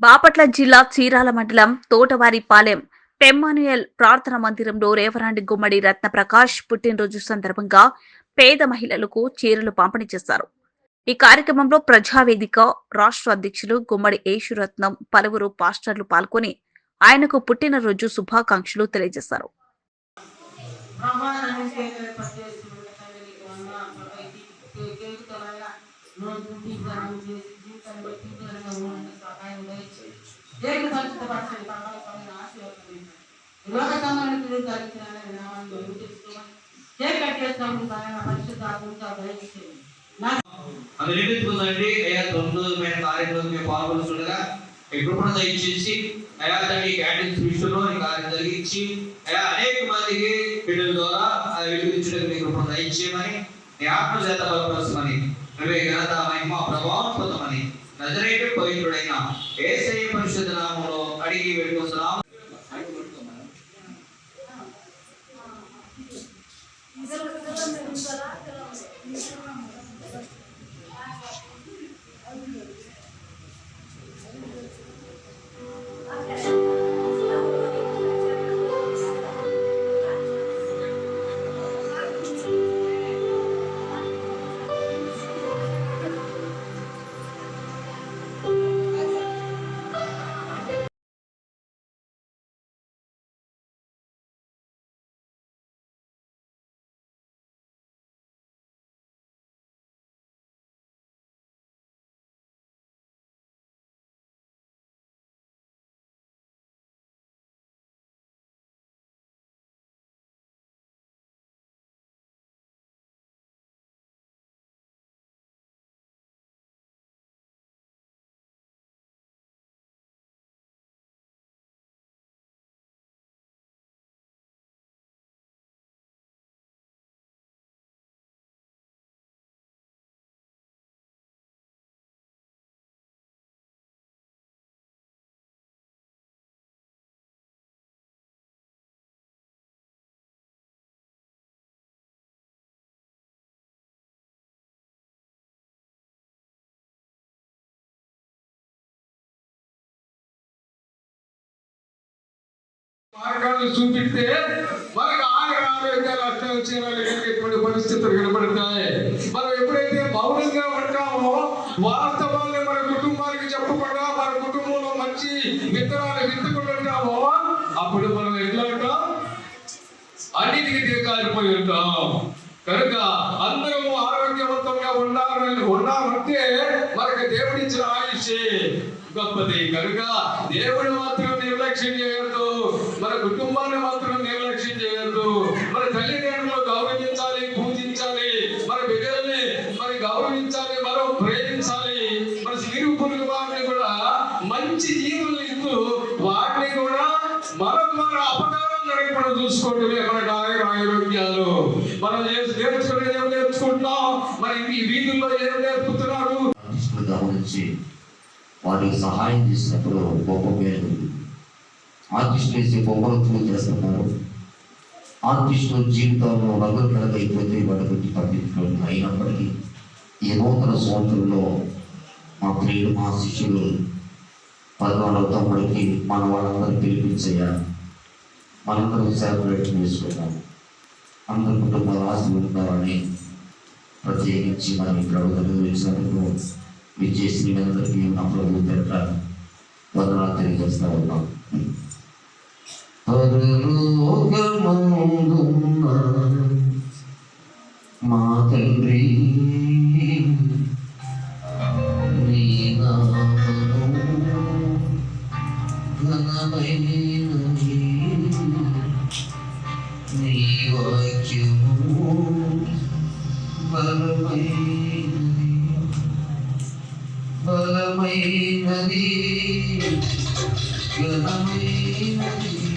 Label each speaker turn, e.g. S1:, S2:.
S1: బాపట్ల జిల్లా చీరాల మండలం తోటవారిపాలెం పెమ్మానుయల్ ప్రార్థనా మందిరంలో రేవరాండి గుమ్మడి రత్నప్రకాష్ పుట్టినరోజు సందర్భంగా పేద మహిళలకు చీరలు పంపిణీ చేశారు. ఈ కార్యక్రమంలో ప్రజావేదిక రాష్ట్ర అధ్యక్షులు గుమ్మడి యేషురత్నం పలువురు పాస్టర్లు పాల్గొని ఆయనకు పుట్టినరోజు శుభాకాంక్షలు తెలియజేశారు.
S2: అందునిమిత్తండి అయ్యా 9 రోజులైన కార్యక్రమంలో మేము పాల్గొంటుండగా ఈ కృపను దయచేసి అయ్యా తండ్రి క్యాంటీన్స్ విషయంలో ఈ కార్యం జరిగించి అయ్యా అనేక మందికి బిడ్డల ద్వారా అది వెలుగుదించడానికి మీ కృపను దయచేయమని నీ ఆత్మ చేత బలపరచమని నువ్వే ఘనత మహిమ ప్రభావం పొందమని నజరేయుడు పవిత్రుడైన యేసయ్య పరిశుద్ధ నామములో అడిగి వేడుకొస్తున్నాం.
S3: మార్గాలను చూపిస్తే మనకు ఆరోగ్యాలు అష్టవచ్చేటువంటి పరిస్థితులు కనబడతాయి. మనం ఎప్పుడైతే మౌనంగా ఉంటామో వాస్తవాన్ని మన కుటుంబానికి చెప్పకుండా మన కుటుంబంలో మంచి విత్తనాలు విత్తుకుండా ఉంటామో అప్పుడు మనం ఎట్లా ఉంటాం? అన్నిటికీ దిగకారిపోయి ఉంటాం. కనుక అందరము ఆరోగ్యవంతంగా ఉన్నామంటే మనకు దేవుడిచ్చిన ఆయుష్యే గొప్పది. కనుక దేవుడు మాత్రం నిర్లక్ష్యం చేయొద్దు, మన కుటుంబాన్ని మాత్రం నిర్లక్ష్యం చేయొద్దు. మన తల్లిదండ్రులు గౌరవించాలి, పూజించాలి, మన బిడ్డల్ని మరి గౌరవించాలి, మనం ప్రేమించాలి. మన సిరు పురుగు వాటిని కూడా మంచి జీవులు ఇస్తూ వాటిని కూడా మన ద్వారా అపకారం జరగకుండా చూసుకోవటమే మనకు ఆరోగ్యాలు. మనం నేర్చుకునేది ఏం నేర్చుకుంటున్నాం, మరి ఈ వీధుల్లో ఏం నేర్పుతున్నారు
S4: గమనించి వాటికి సహాయం చేసినప్పుడు గొప్ప పేరు. ఆర్టిస్టులు వేసి బొమ్మలు చేస్తున్నారు. ఆర్టిస్టుల జీవితంలో రంగులు కలగైపోతే వాటి గురించి పట్టించుకోండి. అయినప్పటికీ ఈ నూతన సంవత్సరంలో మా ప్రియుడు మా శిష్యులు 14వ తమ్ముడికి మన వాళ్ళందరూ పిలిపించేయాలి. మనందరం సెలబ్రేట్ చేసుకుంటాం. అందరి కుటుంబాలు ఆశీర్వదించాలని ప్రత్యేకించి మనం ఇక్కడ నిర్వహించినందుకు విజేసి మీ అందరికీ నా ప్రభు పేరిట వందనాలు తెలియజేస్తా ఉన్నాం. మా తండ్రి నీ నామము ఘనమైనది, నీ వాక్యము బలమైనది ఘనమైనది.